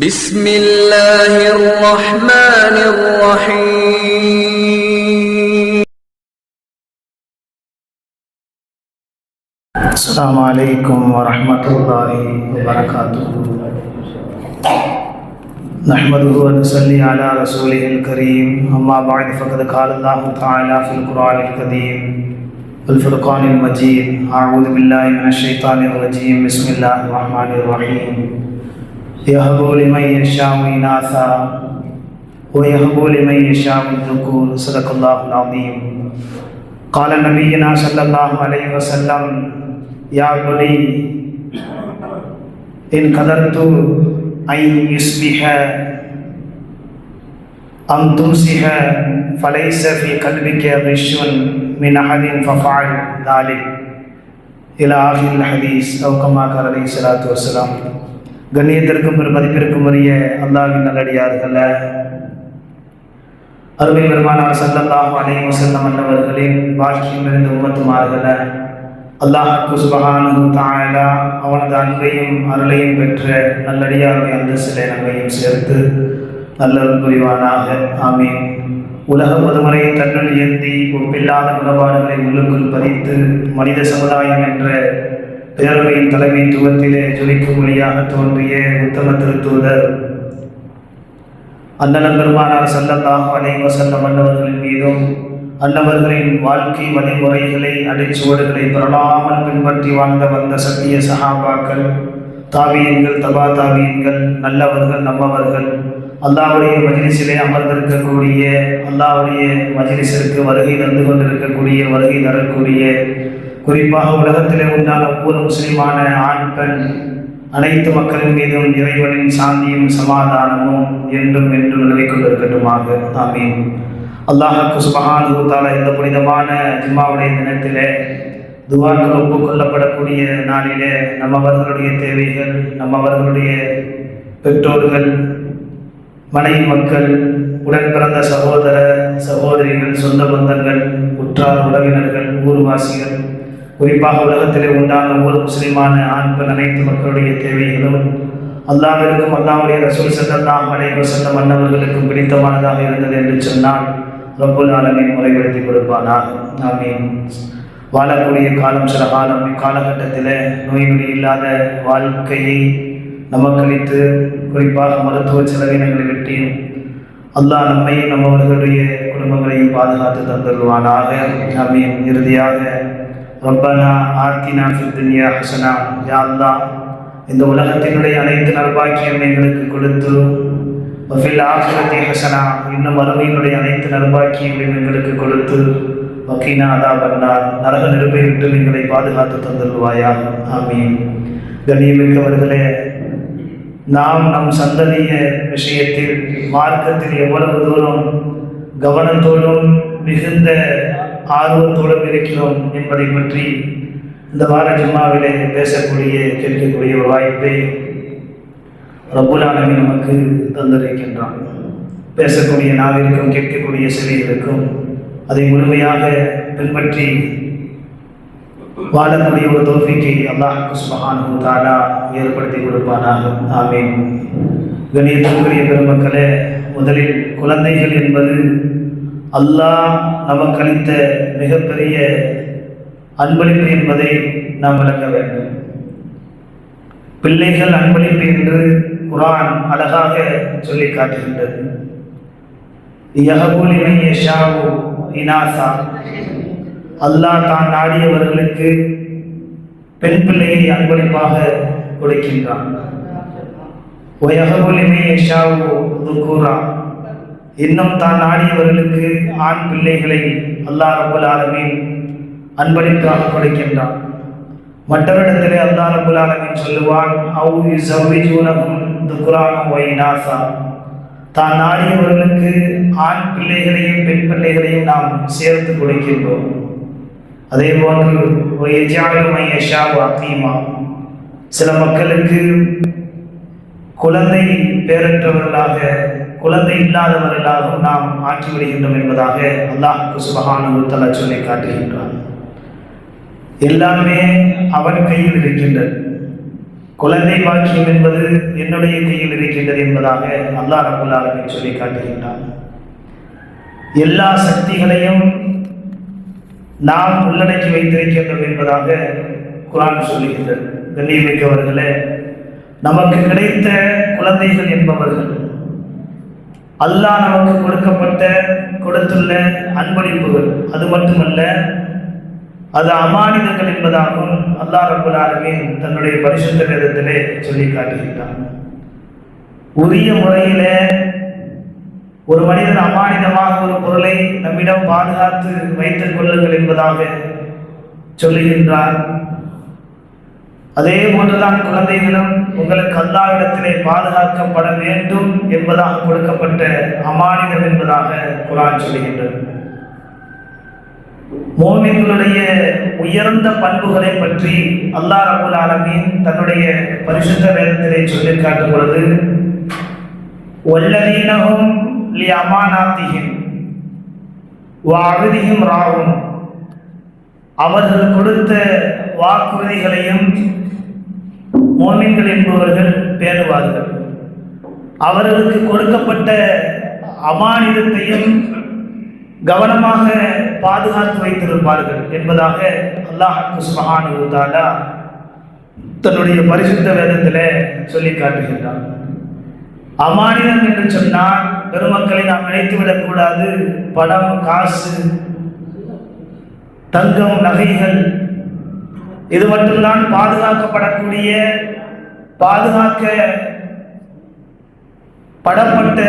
بسم الله الرحمن الرحيم. السلام عليكم ورحمة الله وبركاته. نحمده ونصلي على رسوله الكريم. أما بعد فقد قال الله تعالى في القرآن الكريم والفرقان المجيد: أعوذ بالله من الشيطان الرجيم. بسم الله الرحمن الرحيم. يهب لمن يشاء إناثا ويهب لمن يشاء الذكور. صدق الله العظيم. قال نبينا صلى الله عليه وسلم: يا بني إن قدرت أن يصبح أم تمسح فليس في قلبك غش من أحد ففعل ذلك إلى آخر الحديث أو كما قال عليه الصلاة والسلام. கண்ணியத்திற்கும் மதிப்பிற்கும் உரிய அல்லாஹ்வின் நல்லடியார்கள, அருமை பெருமானார் ஸல்லல்லாஹு அலைஹி வஸல்லம் அவர்களின் பாக்கியம் நிறைந்த உம்மத்துமார்கள, அல்லாஹ்வுக்கு சுப்ஹானஹு வ தஆலா அவனது அன்பையும் அருளையும் பெற்ற நல்லடியாருடைய அந்தஸ்திலே நம்மையும் சேர்த்து நல்லருள் புரிவானாக. ஆமீன். உலக பொதுமறை தன்னுள் ஏந்தி ஒப்பில்லாத குணபாடுகளை உள்ளுக்குள் பதித்து மனித சமுதாயம் என்ற பேரவையின் தலைமைத்துவத்திலே ஜொலிக்கும் வழியாக தோன்றிய உத்தம திருத்தூதர் அண்ணன் பெருமானார் ஸல்லல்லாஹு அலைஹி வஸல்லம் அன்னவர்களின் மீதும் அன்னவர்களின் வாழ்க்கை வழிமுறைகளை அடிச்சுவடுகளை பெறலாமல் பின்பற்றி வாழ்ந்த வந்த சத்திய சஹாபாக்கள், தாபியீன்கள், தபா தாபியீன்கள், நல்லவர்கள், நம்மவர்கள், அல்லாஹ்வுடைய மஜ்லிஸிலே அமர்ந்திருக்கக்கூடிய, அல்லாஹ்வுடைய மஜ்லிஸிற்கு வருகை தந்து கொண்டிருக்கக்கூடிய, வருகை தரக்கூடிய, குறிப்பாக உலகத்திலே உண்டான ஒவ்வொரு முஸ்லிமான ஆண் பெண் அனைத்து மக்களின் மீதும் இறைவனின் சாந்தியும் சமாதானமும் என்றும் என்றும் நிலவிக் கொண்டிருக்கட்டுமாக. ஆமீன். அல்லாஹ்வுக்கு சுப்ஹானஹு வ தஆலா இந்த புனிதமான ஜும்மாவுடைய தினத்திலே துஆக்கள் ஒப்புக்கொள்ளப்படக்கூடிய நாளிலே நம்மவர்களுடைய தேவைகள், நம்மவர்களுடைய பெற்றோர்கள், மனைவி மக்கள், உடன் பிறந்த சகோதர சகோதரிகள், சொந்த பந்தங்கள், உற்றார் உறவினர்கள், ஊர்வாசிகள், குறிப்பாக உலகத்திலே உண்டான ஒவ்வொரு முஸ்லிமான ஆண் பெண் அனைத்து மக்களுடைய தேவைகளும் அல்லாஹ்விற்கும் அல்லாஹ்வுடைய ரசூல் ஸல்லல்லாஹு அலைஹி வஸல்லம் அன்னவர்களுக்கும் பிடித்தமானதாக இருந்தது என்று சொன்னால் ரப்புல் ஆலமீன் முறைப்படுத்தி கொடுப்பானாக. ஆமீன். வாழக்கூடிய காலம் சில காலம், இக்காலகட்டத்தில் நோய் நொடி இல்லாத வாழ்க்கையை நமக்களித்து குறிப்பாக மருத்துவ செலவினங்களை வெட்டியும் அல்லாஹ் நம்மையும் நம்மவர்களுடைய குடும்பங்களையும் பாதுகாத்து தந்துள்வானாக. ஆமீன். இறுதியாக ரப்பனா ஆத்தினா ஃபித் துன்யா ஹஸனா, யா அல்லாஹ் இந்த உலகத்தினுடைய அனைத்து நற்பாக்கியம் எங்களுக்கு கொடுத்து, வஃபில் ஆখিরাতি ஹஸனா இன்னும் மறுமையினுடைய அனைத்து நற்பாக்கியங்களையும் எங்களுக்கு கொடுத்து, வகீனா அதாபன்னார் நரக நெருப்பை விட்டு எங்களை பாதுகாத்து தந்துள்வாயாக. ஆமீன். கண்ணியமிக்கவர்களே, நாம் நம் சந்ததிய விஷயத்தில் மார்க்கத்தில் எவ்வளவு தூரம் கவனத்தோடும் மிகுந்த ஆர்வத்தோடும் இருக்கிறோம் என்பதை பற்றி இந்த வார ஜும்மாவிலே பேசக்கூடிய, கேட்கக்கூடிய ஒரு வாய்ப்பை ரப்புல் ஆலமீன் நமக்கு தந்திருக்கின்றான். பேசக்கூடிய நாவிற்கும் கேட்கக்கூடிய செவிகளுக்கும் அதை முழுமையாக பின்பற்றி வாழக்கூடிய ஒரு தௌஃபீக்கை அல்லாஹ்வுக்கு சுப்ஹானஹு வ தஆலா ஏற்படுத்தி கொடுப்பானாக. ஆமீன். கண்ணியத்திற்குரிய பெருமக்களே, முதலில் குழந்தைகள் என்பது அல்லாஹ் நமக்கு அளித்த மிகப்பெரிய அன்பளிப்பு என்பதை நாம் விளக்க வேண்டும். பிள்ளைகள் அன்பளிப்பு என்று குர்ஆன் அழகாக சொல்லி காட்டுகின்றது. யஹபு லிமன் யஷாஉ இனாஸா, அல்லாஹ் தான் நாடியவர்களுக்கு பெண் பிள்ளையை அன்பளிப்பாக கொடுக்கின்றான். வயஹபு லிமன் யஷாஉ துக்கூரா, இன்னும் தான் நாடியவர்களுக்கு ஆண் பிள்ளைகளை அல்லாஹ் ரப்புல் ஆலமீன் அன்பளிப்பாக கொடுக்கின்றான். மற்றவரிடத்திலே அல்லாஹ் ரப்புல் ஆலமீன் சொல்லுவான், அவு யுஸவ்விஜூனஹும் துக்ரானம் வ இனாஸா, தான் நாடியவர்களுக்கு ஆண் பிள்ளைகளையும் பெண் பிள்ளைகளையும் நாம் சேர்த்து கொடுக்கின்றோம். அதே போன்று வயஜஅலு மன் யஷாஉ அகீமா, சில மக்களுக்கு குழந்தை பேரற்றவர்களாக, குழந்தை இல்லாதவர்களாகவும் நாம் ஆக்கி விடுகின்றோம் என்பதாக அல்லாஹ்வுக்கு சுப்ஹானஹு வ தஆலா சொல்லி காட்டுகின்றான். எல்லாமே அவன் கையில் இருக்கின்றது. குழந்தை பாக்கியம் என்பது என்னுடைய கையில் இருக்கின்றது என்பதாக அல்லாஹ் ரப்பல் ஆலமீன் சொல்லி காட்டுகின்றான். எல்லா சக்திகளையும் நாம் உள்ளடக்கி வைத்திருக்கின்றோம் என்பதாக குர்ஆன் சொல்லுகின்றது. கண்ணியமிக்கவர்களே, நமக்கு கிடைத்த குழந்தைகள் என்பவர்கள் அல்லாஹ் நமக்கு கொடுத்துள்ள அன்பளிப்புகள். அது மட்டுமல்ல, அது அமானிதங்கள் என்பதாகவும் அல்லாஹ் ரப்பல் ஆலமீன் தன்னுடைய பரிசுத்த வேதத்திலே சொல்லி காட்டுகின்றான். உரிய முறையிலே ஒரு மனிதன் அமானிதமாக ஒரு பொருளை நம்மிடம் பாதுகாத்து வைத்துக் கொள்ளுங்கள் என்பதாக சொல்லுகின்றார். அதே போன்றுதான் குழந்தைகளும் உங்களுக்கு அல்லாஹ்விடத்திலே பாதுகாக்கப்பட வேண்டும் என்பதாக கொடுக்கப்பட்ட அமானிதம் என்பதாக குர்ஆன் சொல்லுகின்றது. மோமின்களுடைய உயர்ந்த பண்புகளை பற்றி அல்லாஹ் ரப்பல் ஆலமீன் தன்னுடைய பரிசுத்த வேதத்திலே சொல்லி காட்டும் பொழுது, வல்லதீனஹும் லிஅமானாத்திஹிம் வஅஹ்திஹிம் ராஊன், அவர்கள் கொடுத்த வாக்குறுதிகளையும் மோமின்கள் என்பவர்கள் பேணுவார்கள். அவர்களுக்கு கொடுக்கப்பட்ட அமானிதத்தையும் கவனமாக பாதுகாத்து வைத்திருப்பார்கள் என்பதாக அல்லாஹ் சுப்ஹானஹு வ தஆலா தன்னுடைய பரிசுத்த வேதத்திலே சொல்லி காட்டுகின்றார். அமானிதம் என்று சொன்னால் பெருமக்களை நாம் நினைத்துவிடக் கூடாது. பணம், காசு, தங்கம், நகைகள், இது மட்டும்தான் பாதுகாக்கப்படக்கூடிய பாதுகாக்கப்படப்பட்ட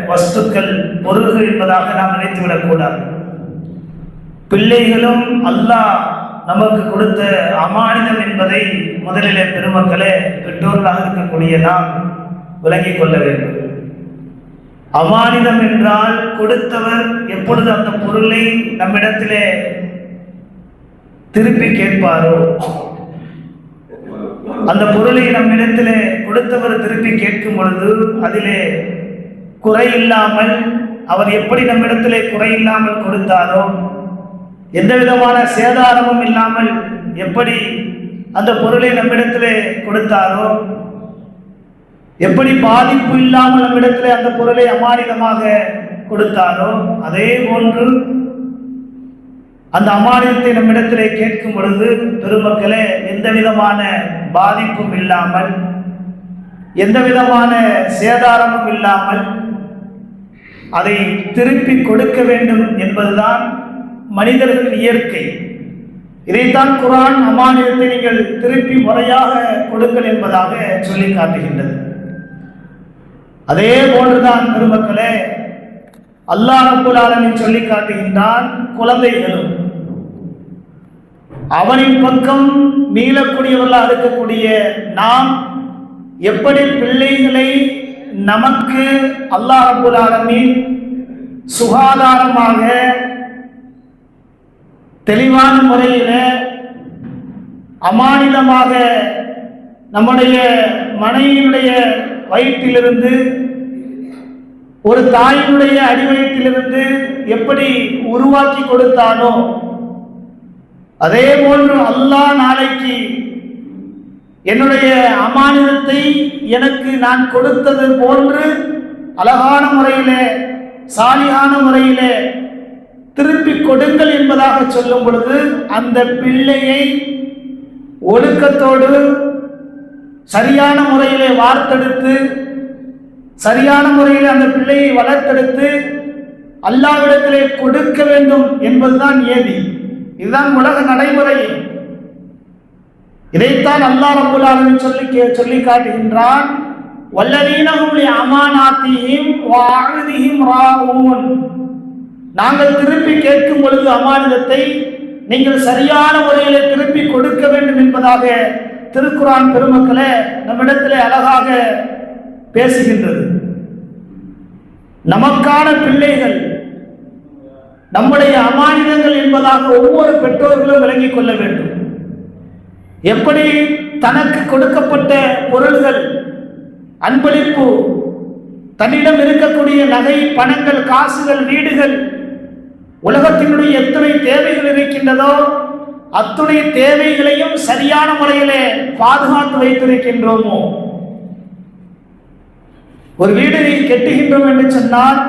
வஸ்துக்கள், பொருள்கள் என்பதாக நாம் நினைத்துவிடக் கூடாது. பிள்ளைகளும் அல்லாஹ் நமக்கு கொடுத்த அமானிதம் என்பதை முதலிலே பெருமக்களே, பெற்றோர்களாக இருக்கக்கூடிய நாம் விளங்கிக் கொள்ள வேண்டும். அமானிதம் என்றால் கொடுத்தவர் எப்பொழுது அந்த பொருளை நம்மிடத்திலே திருப்பி கேட்பாரோ, அந்த பொருளை நம்மிடத்திலே கொடுத்தவர் திருப்பி கேட்கும் பொழுது அதிலே குறையில்லாமல், அவர் எப்படி நம்மிடத்திலே குறையில்லாமல் கொடுத்தாரோ, எந்த விதமான சேதாரமும் இல்லாமல் எப்படி அந்த பொருளை நம்மிடத்திலே கொடுத்தாரோ, எப்படி பாதிப்பு இல்லாமல் நம்மிடத்திலே அந்த பொருளை அமானிதமாக கொடுத்தாரோ, அதே போன்று அந்த அமானிதத்தை நம்மிடத்திலே கேட்கும் பொழுது பெருமக்களே, எந்த விதமான பாதிப்பும் இல்லாமல், எந்த விதமான சேதாரமும் இல்லாமல் அதை திருப்பி கொடுக்க வேண்டும் என்பதுதான் மனிதர்களின் இயற்கை. இதைத்தான் குர்ஆன் அமானிதத்தை நீங்கள் திருப்பி முறையாக கொடுங்கள் என்பதாக சொல்லி காட்டுகின்றது. அதே போன்றுதான் பெருமக்களே, அல்லாஹ் ரப்பல் ஆலமீன் சொல்லி காட்டுகின்றான், குழந்தைகளும் அவனின் பக்கம் மீளக்கூடியவர்களாக இருக்கக்கூடிய நாம் எப்படி பிள்ளைகளை நமக்கு அல்லாஹ் ரப்பல் ஆலமீன் சுகாதாரமாக தெளிவான முறையில் அமானிதமாக நம்முடைய மனைவியுடைய வயிற்றிலிருந்து, ஒரு தாயினுடைய அடிவயிற்றிலிருந்து எப்படி உருவாக்கி கொடுத்தானோ, அதே போன்று அல்லாஹ் நாளைக்கு என்னுடைய அமானிதத்தை எனக்கு நான் கொடுத்தது போன்று அழகான முறையிலே, சாலியான முறையிலே திருப்பி கொடுங்கள் என்பதாக சொல்லும் பொழுது, அந்த பிள்ளையை ஒழுக்கத்தோடு சரியான முறையிலே வார்த்தெடுத்து, சரியான முறையில் அந்த பிள்ளையை வளர்த்தெடுத்து அல்லாஹ்விடத்திலே கொடுக்க வேண்டும் என்பதுதான் ஏதி. இதுதான் உலக நடைமுறை. இதைத்தான் அல்லாஹ் ரப்பல் ஆலமீன் சொல்லி காட்டுகின்றான், வல்லதீனஹும் லிஅமானாத்திஹிம் வஅஹ்திஹிம் ராஊன். நாங்கள் திருப்பி கேட்கும் பொழுது அமானிதத்தை நீங்கள் சரியான முறையிலே திருப்பி கொடுக்க வேண்டும் என்பதாக திருக்குர்ஆன் பெருமக்களே நம்மிடத்திலே அழகாக பேசுகின்றது. நமக்கான பிள்ளைகள் நம்முடைய அமானிதங்கள் என்பதாக ஒவ்வொரு பெற்றோர்களும் விளங்கிக் கொள்ள வேண்டும். எப்படி தனக்கு கொடுக்கப்பட்ட பொருள்கள், அன்பளிப்பு, தன்னிடம் இருக்கக்கூடிய நகை, பணங்கள், காசுகள், வீடுகள், உலகத்தினுடைய எத்தனை தேவைகள் இருக்கின்றதோ அத்துணை தேவைகளையும் சரியான முறையிலே பாதுகாத்து வைத்திருக்கின்றோமோ? ஒரு வீடு கட்டுகின்றோம் என்று சொன்னால்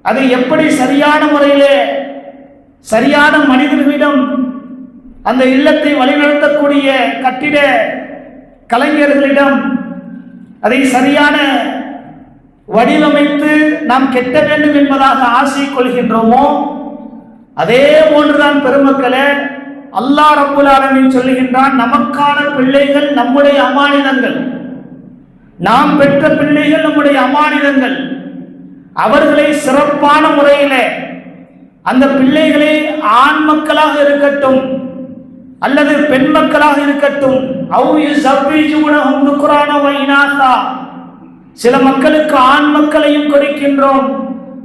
அதை எப்படி சரியான முறையிலே சரியான மனிதர்களிடம் அந்த இல்லத்தை வழிநடத்தக்கூடிய கட்டிட கலைஞர்களிடம் அதை சரியான வடிவமைத்து நாம் கெட்ட வேண்டும் என்பதாக ஆசை கொள்கின்றோமோ, அதே போன்றுதான் பெருமக்களே அல்லாஹ் ரப்புல் ஆலமீன் சொல்லுகின்றான், நமக்கான பிள்ளைகள் நம்முடைய அமானிதங்கள், நாம் பெற்ற பிள்ளைகள் நம்முடைய அமானிதங்கள். அவர்களை சிறப்பான முறையிலே அந்த பிள்ளைகளை ஆண் மக்களாக இருக்கட்டும் அல்லது பெண் மக்களாக இருக்கட்டும், சில மக்களுக்கு ஆண் மக்களையும் கொடுக்கின்றோம்,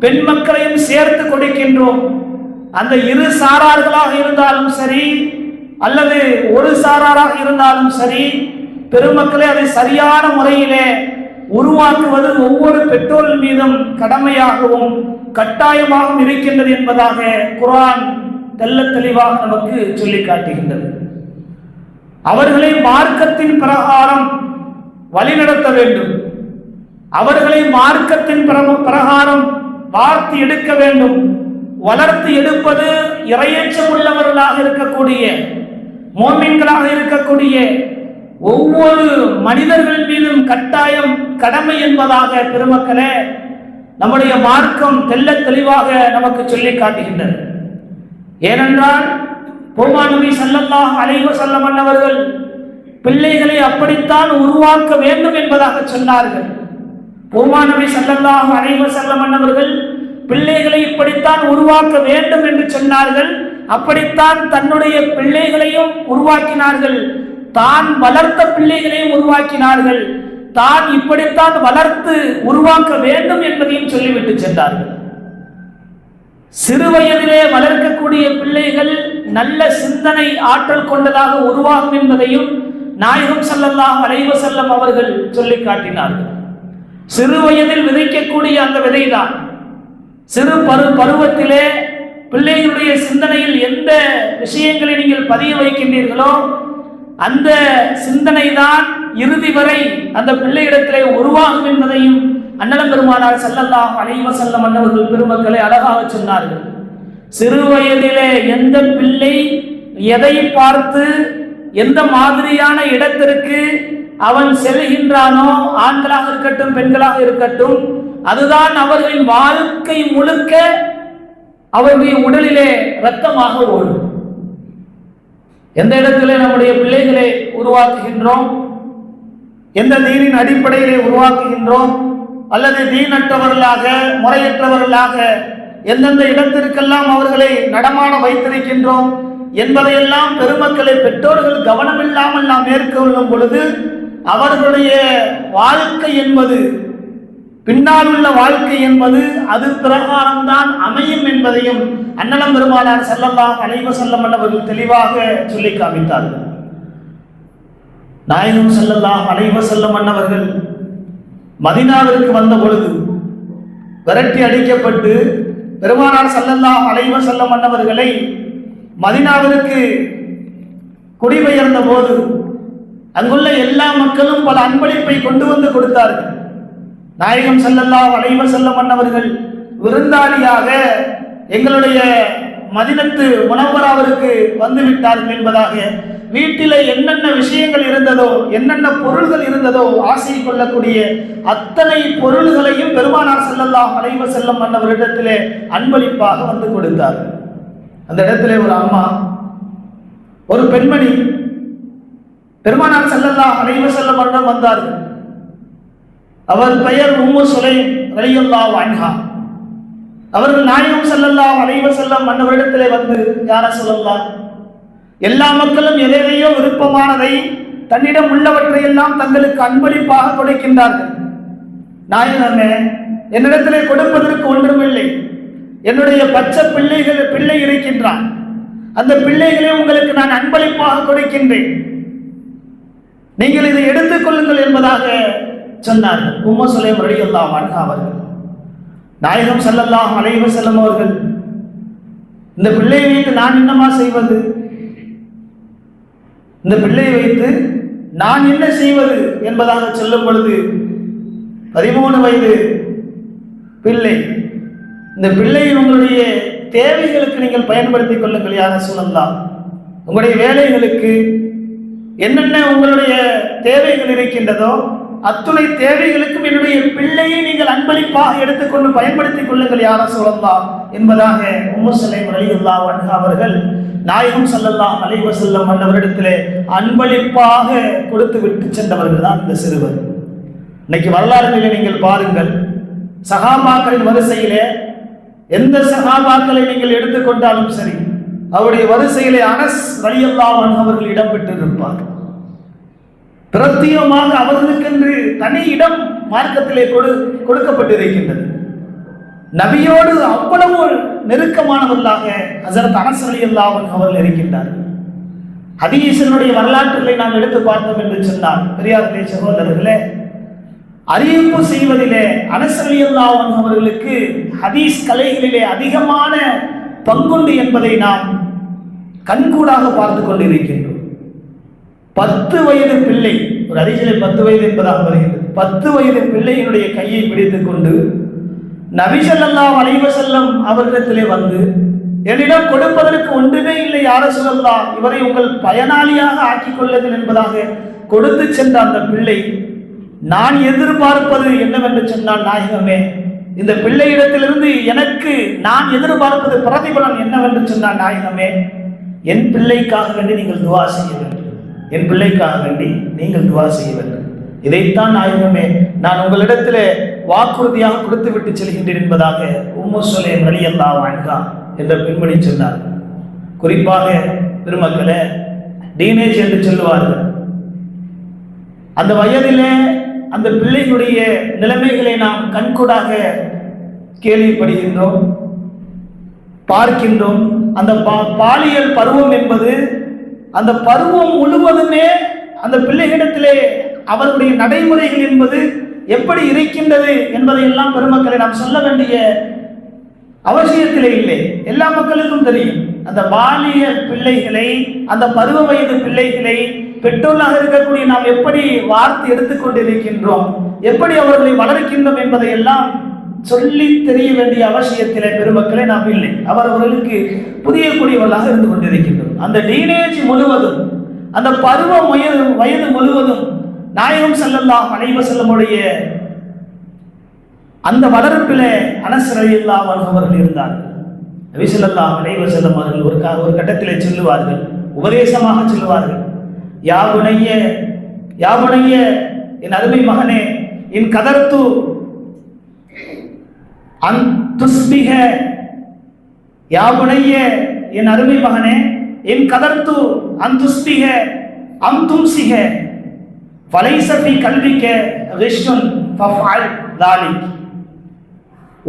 பெண் மக்களையும் சேர்த்து கொடுக்கின்றோம். அந்த இரு சாரார்களாக இருந்தாலும் சரி அல்லது ஒரு சாராராக இருந்தாலும் சரி, பெருமக்களை அதை சரியான முறையிலே உருவாக்குவது ஒவ்வொரு பெற்றோர்கள் மீதும் கடமையாகவும் கட்டாயமாகவும் இருக்கின்றது என்பதாக குர்ஆன் தெள்ள தெளிவாக நமக்கு சொல்லி காட்டுகின்றது. அவர்களை மார்க்கத்தின் பிரகாரம் வழிநடத்த வேண்டும், அவர்களை மார்க்கத்தின் பிரகாரம் வார்த்து எடுக்க வேண்டும். வளர்த்து எடுப்பது இறையச்சம் உள்ளவர்களாக இருக்கக்கூடிய மோமின்களாக இருக்கக்கூடிய ஒவ்வொரு மனிதர்கள் மீதும் கட்டாயம் கடமை என்பதாக பெருமக்களே நம்முடைய மார்க்கம் தெள்ள தெளிவாக நமக்கு சொல்லி காட்டுகின்றது. ஏனென்றால் பெருமானார் நபி ஸல்லல்லாஹு அலைஹி வஸல்லம் அவர்கள் பிள்ளைகளை அப்படித்தான் உருவாக்க வேண்டும் என்பதாக சொன்னார்கள். பெருமானார் நபி ஸல்லல்லாஹு அலைஹி வஸல்லம் அவர்கள் பிள்ளைகளை இப்படித்தான் உருவாக்க வேண்டும் என்று சொன்னார்கள். அப்படித்தான் தன்னுடைய பிள்ளைகளையும் உருவாக்கினார்கள், தான் வளர்த்த பிள்ளைகளையும் உருவாக்கினார்கள், தான் இப்படித்தான் வளர்த்து உருவாக்க வேண்டும் என்பதையும் சொல்லிவிட்டு சென்றார்கள். சிறு வயதிலே வளர்க்கக்கூடிய பிள்ளைகள் நல்ல சிந்தனை ஆற்றல் கொண்டதாக உருவாகும் என்பதையும் நாயகம் ஸல்லல்லாஹு அலைஹி வஸல்லம் அவர்கள் சொல்லி காட்டினார்கள். சிறு வயதில் விதைக்கக்கூடிய அந்த விதைதான் சிறு பருவத்திலே பிள்ளைகளுடைய சிந்தனையில் எந்த விஷயங்களை நீங்கள் பதிய வைக்கின்றீர்களோ அந்த சிந்தனை தான் இறுதி வரை அந்த பிள்ளையிடத்திலே உருவாகும் என்பதையும் அண்ணலம் பெருமானார் ஸல்லல்லாஹு அலைஹி வஸல்லம் அவர்கள் பெருமக்களை அழகாக சொன்னார்கள். சிறு வயதிலே எந்த பிள்ளை எதை பார்த்து எந்த மாதிரியான இடத்திற்கு அவன் செல்கின்றானோ, ஆண்களாக இருக்கட்டும் பெண்களாக இருக்கட்டும், அதுதான் அவர்களின் வாழ்க்கை முழுக்க அவருடைய உடலிலே இரத்தமாக ஓடும். எந்த இடத்திலே நம்முடைய பிள்ளைகளை உருவாக்குகின்றோம், எந்த தீனின் அடிப்படையிலே உருவாக்குகின்றோம், அல்லது தீனற்றவர்களாக முறையற்றவர்களாக எந்தெந்த இடத்திற்கெல்லாம் அவர்களை நடமாட வைத்திருக்கின்றோம் என்பதையெல்லாம் பெருமக்களை பெற்றோர்கள் கவனமில்லாமல் நாம் மேற்கொள்ளும் பொழுது அவர்களுடைய வாழ்க்கை என்பது, பின்னால் உள்ள வாழ்க்கை என்பது அது பிரகாரம்தான் அமையும் என்பதையும் அண்ணலம் பெருமானார் ஸல்லல்லாஹு அலைஹி வஸல்லம் அவர்கள் தெளிவாக சொல்லி காமித்தார்கள். நாயகம் ஸல்லல்லாஹு அலைஹி வஸல்லம் அவர்கள் மதீனாவிற்கு வந்த பொழுது விரட்டி அடிக்கப்பட்டு பெருமானார் ஸல்லல்லாஹு அலைஹி வஸல்லம் அவர்களை மதீனாவிற்கு குடிபெயர்ந்த போது அங்குள்ள எல்லா மக்களும் பல அன்பளிப்பை கொண்டு வந்து கொடுத்தார்கள். நாயகம் ஸல்லல்லாஹு அலைஹி வஸல்லம் அவர்கள் விருந்தாளியாக எங்களுடைய மதீனத்து முனவ்வராவிற்கு வந்து விட்டார்கள் என்பதாக வீட்டிலே என்னென்ன விஷயங்கள் இருந்ததோ, என்னென்ன பொருள்கள் இருந்ததோ, ஆசை கொள்ளக்கூடிய அத்தனை பொருள்களையும் பெருமானார் ஸல்லல்லாஹு அலைஹி வஸல்லம் அவரிடத்திலே அன்பளிப்பாக வந்து கொடுத்தார்கள். அந்த இடத்திலே ஒரு அம்மா, ஒரு பெண்மணி பெருமானார் ஸல்லல்லாஹு அலைஹி வஸல்லம் அவரிடம் வந்தார்கள். அவர் பெயர் உம்மு சுலைம் ரலியல்லாஹு அன்ஹா. அவர்கள் நாயகம் ஸல்லல்லாஹு அலைஹி வஸல்லம் அவரிடத்திலே வந்து, யா ரசூலல்லாஹ், எல்லா மக்களும் எதையோ விருப்பமானதை தன்னிடம் உள்ளவற்றையெல்லாம் தங்களுக்கு அன்பளிப்பாக கொடுக்கின்றார்கள். நாயகமே, என்னிடத்திலே கொடுப்பதற்கு ஒன்றுமில்லை, என்னுடைய பச்சை பிள்ளை இருக்கின்றான், அந்த பிள்ளைகளை உங்களுக்கு நான் அன்பளிப்பாக கொடுக்கின்றேன், நீங்கள் இதை எடுத்துக் கொள்ளுங்கள் என்பதாக சொன்னார்கள். உம்மு சுலைம் ரலியல்லாஹு அன்ஹா அவர்கள். நாயகம் ஸல்லல்லாஹு அலைஹி வஸல்லம் அவர்கள், இந்த பிள்ளையை வைத்து நான் என்னமா செய்வது, இந்த பிள்ளையை வைத்து நான் என்ன செய்வது என்பதாக சொல்லும் பொழுது 13 வயது பிள்ளை, இந்த பிள்ளையை உங்களுடைய தேவைகளுக்கு நீங்கள் பயன்படுத்திக் கொள்ளுங்கள் யா ரசூலல்லாஹ். உங்களுடைய வேலைகளுக்கு என்னென்ன உங்களுடைய தேவைகள் இருக்கின்றதோ அத்துணை தேவைகளுக்கும் என்னுடைய பிள்ளையை நீங்கள் அன்பளிப்பாக எடுத்துக்கொண்டு பயன்படுத்திக் கொள்ளுங்கள் யா ரசூலல்லாஹ் என்பதாக உம்மு சுலைம் ரலியல்லாஹு அன்ஹா அவர்கள் நாயகம் ஸல்லல்லாஹு அலைஹி வஸல்லம் அவரிடத்திலே அன்பளிப்பாக கொடுத்து விட்டு சென்றவர்கள் தான் இந்த சிறுவர். இன்னைக்கு வரலாறுகளை நீங்கள் பாருங்கள், சஹாபாக்களின் வரிசையிலே எந்த சஹாபாக்களை நீங்கள் எடுத்துக்கொண்டாலும் சரி, அவருடைய வரிசையிலே அனஸ் ரலியல்லாஹு அன்ஹு அவர்கள் இடம் பெற்றிருப்பார். பிரத்யேகமாக அவர்களுக்கென்று தனி இடம் மார்க்கத்திலே கொடுக்கப்பட்டிருக்கின்றது. நபியோடு அவ்வளவு நெருக்கமானவர்களாக ஹஸரத் அனஸ் ரலியல்லாஹு அன்ஹு அவர்கள் இருக்கின்றார்கள். ஹதீஸினுடைய வரலாற்றுகளை நாம் எடுத்து பார்த்தோம் என்று சொன்னால், பெரியார்களே சகோதரர்களே, அறிவிப்பு செய்வதிலே அனஸ் ரலியல்லாஹு அன்ஹு அவர்களுக்கு ஹதீஸ் கலைகளிலே அதிகமான பங்குண்டு என்பதை நாம் கண்கூடாக பார்த்து கொண்டிருக்கின்றோம். 10 வயது பிள்ளை, ஒரு ஹதீஸிலே 10 வயது என்பதாக வருகிறது, 10 வயது பிள்ளையினுடைய கையை பிடித்துக் கொண்டு நபி ஸல்லல்லாஹு அலைஹி வஸல்லம் அவர்களிடத்திலே வந்து, என்னிடம் கொடுப்பதற்கு ஒன்றுமே இல்லை யா ரசூலல்லாஹ், இவரை உங்கள் பயனாளியாக ஆக்கிக் கொள்ளுங்கள் என்பதாக கொடுத்து சென்ற அந்த பிள்ளை, நான் எதிர்பார்ப்பது என்னவென்று சொன்னால், நாயகமே, இந்த பிள்ளையிடத்திலிருந்து எனக்கு நான் எதிர்பார்ப்பது பிரதிபலன் என்னவென்று சொன்னால், நாயகமே, என் பிள்ளைக்காக வேண்டி நீங்கள் துஆ செய்ய வேண்டும், என் பிள்ளைக்காக வேண்டி நீங்கள் துஆ செய்ய வேண்டும். இதைத்தான் நாயகமே நான் உங்களிடத்திலே வாக்குறுதியாக கொடுத்து விட்டு செல்கின்றேன் என்பதாக உம்மு சுலைம் ரலியல்லாஹு அன்ஹா என்ற பெண்மணி சொன்னார். குறிப்பாக பெருமக்களே, டீனேஜ் என்று சொல்லுவார்கள், அந்த வயதிலே அந்த பிள்ளைகளுடைய நிலைமைகளை நாம் கண்கூடாக கேள்விப்படுகின்றோம், பார்க்கின்றோம். அந்த பாலியல் பருவம் என்பது, அந்த பருவம் முழுவதுமே அந்த பிள்ளைகளிடத்திலே அவருடைய நடைமுறைகள் என்பது எப்படி இருக்கின்றது என்பதை எல்லாம் பெருமக்களை நாம் சொல்ல வேண்டிய அவசியத்திலே இல்லை, எல்லா மக்களுக்கும் தெரியும். அந்த பாலிய பிள்ளைகளை, அந்த பருவ வயது பிள்ளைகளை பெற்றோராக இருக்கக்கூடிய நாம் எப்படி வார்த்தை எடுத்துக்கொண்டிருக்கின்றோம், எப்படி அவர்களை வளர்க்கின்றோம் என்பதை எல்லாம் சொல்லி தெரிய வேண்டிய அவசியத்திலே பெருமக்களை நாம் இல்லை, அவர்களுக்கு புதியக்கூடியவர்களாக இருந்து கொண்டிருக்கின்றோம். அந்த டீனேஜ் முழுவதும், அந்த பருவ வயது முழுவதும் நாயகம் ஸல்லல்லாஹு அலைஹி வஸல்லமுடைய அந்த வளர்ப்பிலே அனஸ் ரலியல்லாஹு அன்ஹு அவர்கள் இருந்தார்கள். நபி ஸல்லல்லாஹு அலைஹி வஸல்லம் அவர்கள் ஒரு கட்டத்திலே சொல்லுவார்கள், உபதேசமாக சொல்லுவார்கள், யா புனைய, யா புனைய, என் அருமை மகனே, என் கதர்த்து அன் துஸ்பிஹ, யா புனைய, என் அருமை மகனே, என் கதர்த்து அன் துஸ்பிஹ அம் தும்சிஹ ஃபலைஸ ஃபீ கல்விக கிஷ்ஷுன் ஃபஃஅல் ذلك.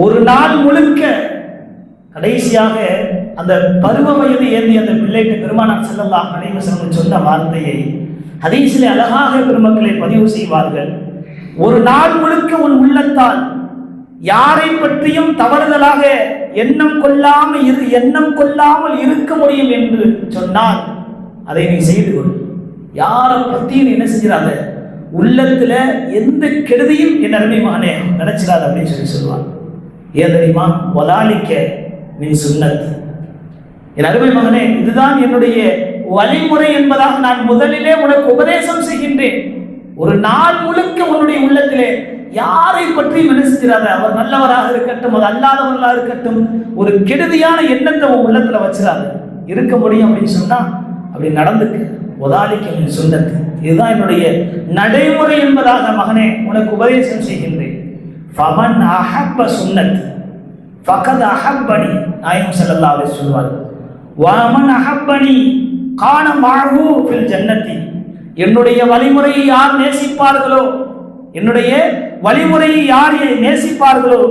ஒரு நாள் முழுக்க, கடைசியாக அந்த பருவ வயது ஏந்தி அந்த பிள்ளைக்கு பெருமானார் ஸல்லல்லாஹு அலைஹி வஸல்லம் சொன்ன வார்த்தையை ஹதீஸிலே அழகாக பெருமக்களை பதிவு செய்வார்கள். ஒரு நாள் முழுக்க உன் உள்ளத்தால் யாரை பற்றியும் தவறுதலாக எண்ணம் கொள்ளாமல் இருக்க முடியும் என்று சொன்னால் அதை நீ செய்து கொள். யாரை பற்றியும் என்ன செஞ்சிடாத, உள்ளத்துல எந்த கெடுதியும் என் அருமை மகனே நினைச்சிடாத அப்படின்னு சொல்லுவான். ஏன் தெரியுமா? வலாலிக்க மின் சுன்னத், என் அருமை மகனே, இதுதான் என்னுடைய வழிமுறை என்பதாக நான் முதலிலே உனக்கு உபதேசம் செய்கின்றேன். ஒரு நாள் முழுக்க உன்னுடைய உள்ளத்திலே யாரை பற்றி நினைச்சிடாத, அவர் நல்லவராக இருக்கட்டும், அது அல்லாதவர்களாக இருக்கட்டும், ஒரு கெடுதியான எண்ணத்தை உன் உள்ளத்துல வச்சிடாது. இருக்க முடியும் அப்படின்னு சொன்னா அப்படி நடந்துக்கு. வலாலிக்க மின் சுன்னத், இதுதான் என்னுடைய நடைமுறை என்பதாக மகனே உனக்கு உபதேசம் செய்கின்றேன். ஃபமன் அஹப்ப சுன்னத் ஃபகத் அஹப்பனி, நாயகம் ஸல்லல்லாஹு அலைஹி சொல்வார்கள். வமன் அஹப்பனி கான மஅஹு ஃபில் ஜன்னதி, என்னுடைய வழிமுறையை யார் நேசிப்பார்களோ, என்னுடைய வழிமுறையை யார் நேசிப்பார்களோ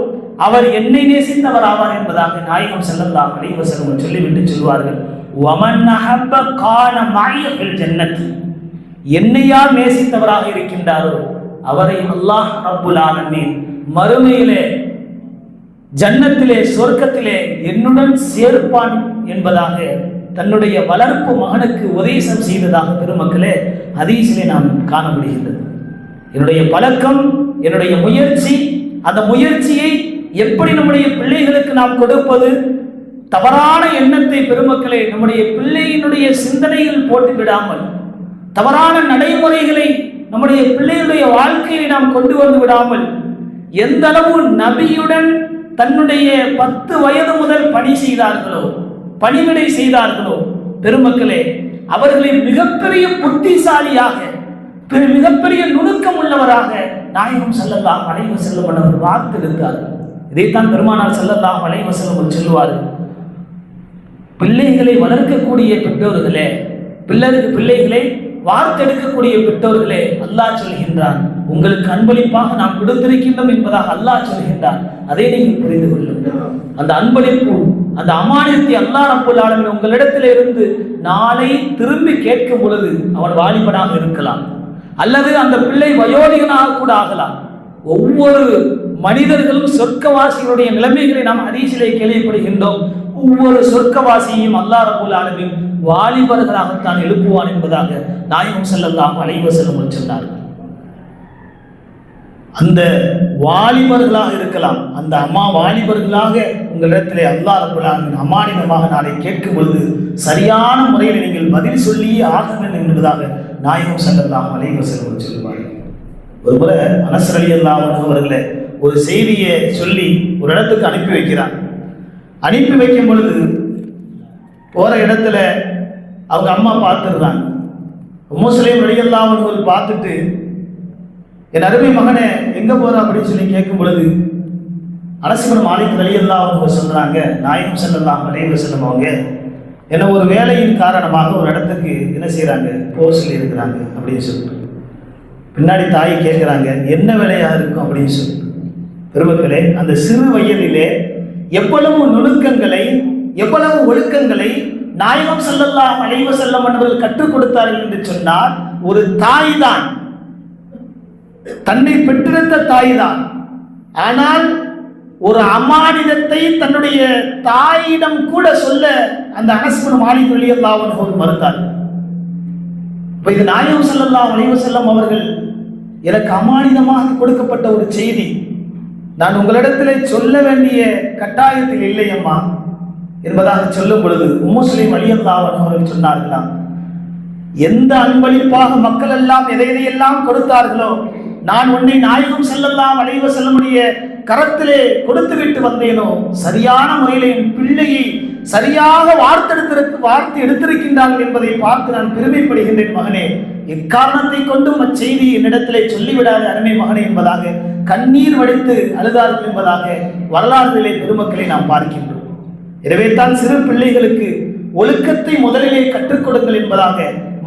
அவர் என்னை நேசித்தவர் ஆவார் என்பதாக நாயகம் ஸல்லல்லாஹு அலைஹி வஸல்லம் சொல்லிவிட்டு சொல்வார்கள். வமன் அஹப்ப கான மஅஹு ஃபில் ஜன்னதி, என்னை யார் நேசித்தவராக இருக்கின்றாரோ அவரை அல்லாஹ் ரப்புல் ஆலமீன் மறுமையிலே ஜன்னத்திலே சொர்க்கத்திலே என்னுடன் சேர்ப்பான் என்பதாக தன்னுடைய வளர்ப்பு மகனுக்கு உபதேசம் செய்ததாக பெருமக்களே ஹதீஸிலே நாம் காண முடிகின்றது. என்னுடைய பழக்கம், என்னுடைய முயற்சி, அந்த முயற்சியை எப்படி நம்முடைய பிள்ளைகளுக்கு நாம் கொடுப்பது, தவறான எண்ணத்தை பெருமக்களே நம்முடைய பிள்ளையினுடைய சிந்தனையில் போட்டு விடாமல், தவறான நடைமுறைகளை நம்முடைய பிள்ளைகளுடைய வாழ்க்கையை நாம் கொண்டு வந்து விடாமல், எந்த அளவு நபியுடன் தன்னுடைய 10 வயது முதல் பணி செய்தார்களோ, பணிவிடை செய்தார்களோ பெருமக்களே, அவர்களை மிகப்பெரிய புத்திசாலியாக, மிகப்பெரிய நுணுக்கம் உள்ளவராக நாயகம் ஸல்லல்லாஹு அலைஹி வஸல்லம் அவர்கள் வார்த்தெடுத்தார்கள். இதைத்தான் பெருமானார் ஸல்லல்லாஹு அலைஹி வஸல்லம் சொல்லுவார்கள், பிள்ளைகளை வளர்க்கக்கூடிய பெற்றோர்களே, பிள்ளைகளை வார்த்தெடுக்கக்கூடிய பெற்றோர்களே, அல்லாஹ் சொல்கின்றான், உங்களுக்கு அன்பளிப்பாக நாம் கொடுத்திருக்கின்றோம் என்பதாக அல்லாஹ் சொல்கின்றான். அதை நீங்கள் புரிந்து கொள்ளுங்கள். அந்த அன்பளிப்பு, அந்த அமானியத்தை அல்லாஹ் ரப்பல் ஆலமீன் உங்களிடத்தில் இருந்து நாளை திரும்பி கேட்கும் பொழுது அவன் வாலிபனாக இருக்கலாம், அல்லது அந்த பிள்ளை வயோதிகனாக கூட ஆகலாம். ஒவ்வொரு மனிதர்களும் சொர்க்கவாசிகளுடைய நிலைமைகளை நாம் ஹதீஸிலே கேள்விப்படுகின்றோம். ஒவ்வொரு சொர்க்கவாசியையும் அல்லாஹ் ரப்பல் ஆலமீன் வாலிபர்களாகத்தான் எழுப்புவான் என்பதாக நாயகம் ஸல்லல்லாஹு அலைஹி வஸல்லம் சொன்னார்கள். அந்த வாலிபர்களாக இருக்கலாம், அந்த அம்மா வாலிபர்களாக உங்களிடத்திலே அல்லாஹ் ரப்பல் ஆலமீன் அமானிதமாக நாளை கேட்கும் பொழுது சரியான முறையில் நீங்கள் பதில் சொல்லியே ஆக வேண்டும் என்பதாக நாயகம் ஸல்லல்லாஹு அலைஹி வஸல்லம் சொல்லுவார்கள். ஒருமுறை அனஸ் ரலியல்லாஹு அன்ஹு அவர்களே ஒரு செய்தியை சொல்லி ஒரு இடத்துக்கு அனுப்பி வைக்கிறார். அனுப்பி வைக்கும் பொழுது போகிற இடத்துல அவங்க அம்மா பார்த்துருந்தாங்க. உம்மு சுலைம் ரலியல்லாஹு அன்ஹு பார்த்துட்டு, என் அருமை மகனே எங்கே போகிற அப்படின்னு சொல்லி கேட்கும் பொழுது அனஸ் இப்னு மாலிக் ரலியல்லாஹு அன்ஹு சொல்கிறாங்க, நாயகம் ஸல்லல்லாஹு அலைஹி வஸல்லம் அவங்க என்ன ஒரு வேலையின் காரணமாக ஒரு இடத்துக்கு என்ன செய்கிறாங்க, போக சொல்லி இருக்கிறாங்க அப்படின்னு சொல்லிட்டு. பின்னாடி தாய் கேட்குறாங்க, என்ன வேலையாக இருக்கும் அப்படின்னு சொல்லி. பெருமக்களே, அந்த சிறு வயதிலே எவ்வளவு நுணுக்கங்களை, எவ்வளவு ஒழுக்கங்களை நாயகம் ஸல்லல்லாஹு அலைஹி வஸல்லம் அவர்கள் கற்றுக் கொடுத்தார்கள் என்று சொன்னால், ஒரு தாய் தான், தன்னை பெற்றெடுத்த தாய் தான், ஆனால் ஒரு அமானிதத்தை தன்னுடைய தாயிடம் கூட சொல்ல அந்த அனஸ் இப்னு மாலிக் ரலியல்லாஹு அன்ஹு மறுத்தார். இது நாயகம் ஸல்லல்லாஹு அலைஹி வஸல்லம் அவர்கள் எனக்கு அமானிதமாக கொடுக்கப்பட்ட ஒரு செய்தி, நான் உங்களிடத்திலே சொல்ல வேண்டிய கட்டாயத்தில் இல்லை அம்மா என்பதாக சொல்லும் பொழுது உம்மு சுலைம் ரலியல்லாஹு அன்ஹா அவர்கள் சொன்னார்களாம், எந்த அன்பளிப்பாக மக்கள் எல்லாம் எதையெல்லாம் கொடுத்தார்களோ, நான் உன்னை நாயகம் ஸல்லல்லாஹு அலைஹி வஸல்லமுடைய கரத்திலே கொடுத்து விட்டு வந்தேனோ, சரியான முறையில் என் பிள்ளையை சரியாக வார்த்தை எடுத்திருக்கின்றார்கள் என்பதை பார்த்து நான் பெருமைப்படுகின்றேன் மகனே. இக்காரணத்தை கொண்டும் அச்செய்தியை என்னிடத்திலே சொல்லிவிடாத அருமை மகனே என்பதாக கண்ணீர் வடித்து அழுதார்கள் என்பதாக வரலாறுகளிலே பெருமக்களை நாம் பார்க்கின்றோம். எனவே தான் சிறு பிள்ளைகளுக்கு ஒழுக்கத்தை முதலிலே கற்றுக் கொடுங்கள் என்பதாக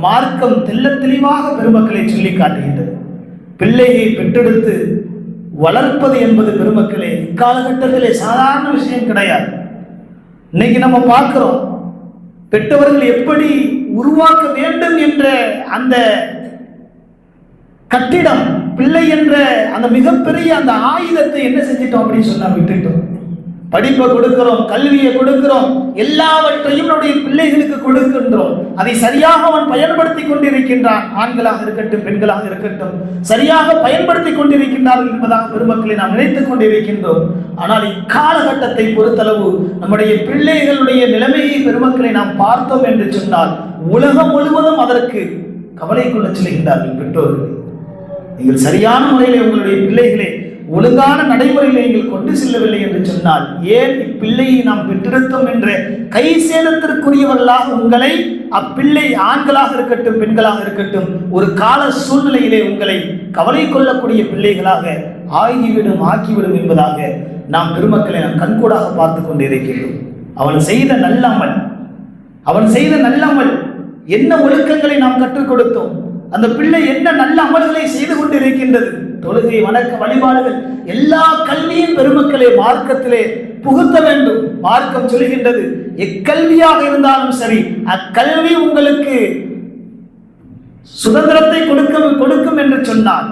மார்க்கம் தெள்ளத் தெளிவாக பெருமக்களை சொல்லி காட்டுகின்றது. பிள்ளையை பெற்றெடுத்து வளர்ப்பது என்பது பெருமக்களே இக்காலகட்டத்திலே சாதாரண விஷயம் கிடையாது. இன்னைக்கு நம்ம பார்க்கிறோம், பெற்றவர்கள் எப்படி உருவாக்க வேண்டும் என்ற அந்த கட்டிடம், பிள்ளை என்ற அந்த மிகப்பெரிய அந்த ஆயுதத்தை என்ன செஞ்சிட்டோம் அப்படின்னு சொன்னா விட்டுட்டோம். படிப்பை கொடுக்கிறோம், கல்வியை கொடுக்கிறோம், எல்லாவற்றையும் நம்முடைய பிள்ளைகளுக்கு கொடுக்கின்றோம். அதை சரியாக அவன் பயன்படுத்தி கொண்டிருக்கின்றான். ஆண்களாக இருக்கட்டும், பெண்களாக இருக்கட்டும், சரியாக பயன்படுத்தி கொண்டிருக்கின்றார்கள் என்பதாக பெருமக்களை நாம் நினைத்துக் கொண்டிருக்கின்றோம். ஆனால் இக்காலகட்டத்தை பொறுத்தளவு நம்முடைய பிள்ளைகளுடைய நிலைமையை பெருமக்களை நாம் பார்த்தோம் என்று சொன்னால் உலகம் முழுவதும் அதற்கு கவலை கொள்ள செல்கின்றார்கள். பெற்றோர்கள், நீங்கள் சரியான முறையில் உங்களுடைய பிள்ளைகளை ஒழுங்கான நடைமுறைகளை நீங்கள் கொண்டு செல்லவில்லை என்று சொன்னால், ஏன் இப்பிள்ளையை நாம் பெற்றெடுத்தோம் என்ற கை சேதத்திற்குரியவர்களாக உங்களை அப்பிள்ளை ஆண்களாக இருக்கட்டும், பெண்களாக இருக்கட்டும், ஒரு கால சூழ்நிலையிலே உங்களை கவலை கொள்ளக்கூடிய பிள்ளைகளாக ஆக்கிவிடும் என்பதாக நாம் பெருமக்களை நாம் கண்கூடாக பார்த்து கொண்டிருக்கின்றோம். அவன் செய்த நல்லமல் என்ன ஒழுக்கங்களை நாம் கற்றுக் கொடுத்தோம், அந்த பிள்ளை என்ன நல்ல அமல்களை செய்து கொண்டிருக்கின்றது, தொழுகை, வணக்க வழிபாடுகள், எல்லா கல்வியும் பெருமக்களே மார்க்கத்திலே புகுத்த வேண்டும். மார்க்கம் சொல்கின்றது, எக்கல்வியாக இருந்தாலும் சரி, அக்கல்வி உங்களுக்கு சுதந்திரத்தை கொடுக்கும் என்று சொன்னார்,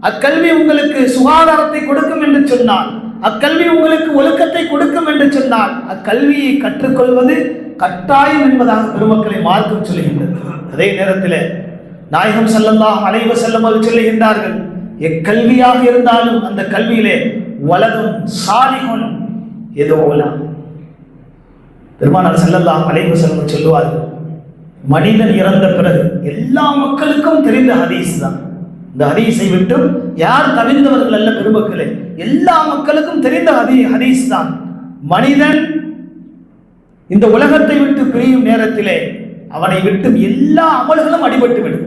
அக்கல்வி உங்களுக்கு சுகாதாரத்தை கொடுக்கும் என்று சொன்னார், சொன்னால், அக்கல்வி உங்களுக்கு ஒழுக்கத்தை கொடுக்கும் என்று சொன்னால், அக்கல்வியை கற்றுக்கொள்வது கட்டாயம் என்பதாக பெருமக்களை மார்க்கம் சொல்லுகின்றது. அதே நேரத்தில் நாயகம் ஸல்லல்லாஹு அலைஹி வஸல்லம் அவர்கள் சொல்லுகின்றார்கள், எக்கல்வியாக இருந்தாலும் அந்த கல்வியிலே வலதும் சாலிஹுன் யதுஊலா. பெருமானார் ஸல்லல்லாஹு அலைஹி வஸல்லம் சொல்லுவார்கள், மனிதன் இறந்த பிறகு எல்லா மக்களுக்கும் தெரிந்த ஹதீஸ் தான். இந்த ஹதீஸை விட்டு யார் தவிர்ந்தவர்கள் அல்ல பெருமக்களே, எல்லா மக்களுக்கும் தெரிந்த ஹதீஸ் தான். மனிதன் இந்த உலகத்தை விட்டு பிரியும் நேரத்திலே அவனை விட்டு எல்லா அமல்களும் அடிபட்டு விடும்.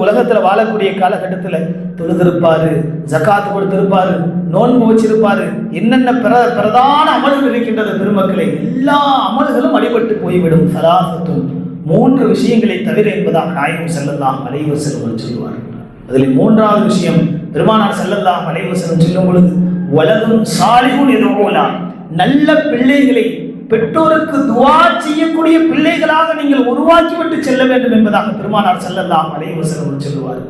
உலகத்தில் வாழக்கூடிய காலகட்டத்தில் தொழுதிருப்பாரு, ஜகாத் கொடுத்திருப்பாரு, நோன்பு வச்சிருப்பாரு, என்னென்ன பிரதான அமல்கள் இருக்கின்றது பெருமக்களை, எல்லா அமல்களும் அடிபட்டு போய்விடும். சலாசத்தும் 3 விஷயங்களை தவிர என்பதாக நாயகம் ஸல்லல்லாஹு அலைஹி வஸல்லம் சொல்லுவார். அதில் 3வது விஷயம் பெருமானார் ஸல்லல்லாஹு அலைஹி வஸல்லம் சொல்லும் பொழுது, வலதும் சாலிஹுன் யதுஊலா, நல்ல பிள்ளைகளை பெற்றோருக்கு துஆ செய்யக்கூடிய பிள்ளைகளாக நீங்கள் உருவாக்கிவிட்டு செல்ல வேண்டும் என்பதாக பெருமானார் ஸல்லல்லாஹு அலைஹி வஸல்லம் சொல்லுவார்.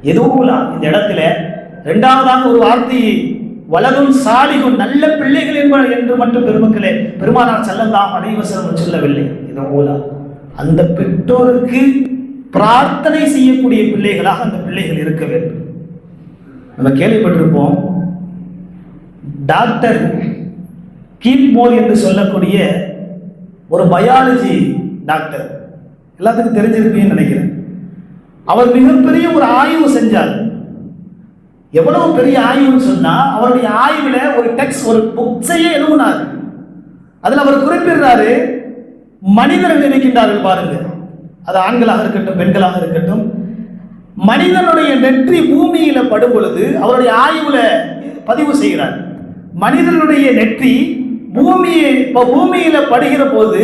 யதுஊலா இந்த இடத்துல 2வதாக ஒரு வார்த்தையை வலதும் சாலிஹுன் நல்ல பிள்ளைகள் என்று மட்டும் பெருமக்களே பெருமானார் ஸல்லல்லாஹு அலைஹி வஸல்லம் சொல்லவில்லை. யதுஊலா அந்த பெற்றோருக்கு பிரார்த்தனை செய்யக்கூடிய பிள்ளைகளாக அந்த பிள்ளைகள் இருக்க வேண்டும். நம்ம கேள்விப்பட்டிருப்போம், டாக்டர் கீப்மோர் என்று சொல்லக்கூடிய ஒரு பயாலஜி டாக்டர், எல்லாத்துக்கும் தெரிஞ்சிருப்பீங்கன்னு நினைக்கிறேன். அவர் மிகப்பெரிய ஒரு ஆய்வு செஞ்சார். எவ்வளவு பெரிய ஆய்வுன்னு சொன்னா, அவருடைய ஆய்வுல ஒரு டெக்ஸ்ட், ஒரு புக்ஸையே எழுதினார். அதுல அவர் குறிப்பிடுறாரு, மனிதர்கள் இருக்கின்றார்கள் பாருங்க, அது ஆண்களாக இருக்கட்டும் பெண்களாக இருக்கட்டும், மனிதனுடைய நெற்றி பூமியில படும் பொழுது அவருடைய ஆய்வுல பதிவு செய்கிறார், மனிதனுடைய நெற்றி பூமியில படுகிற போது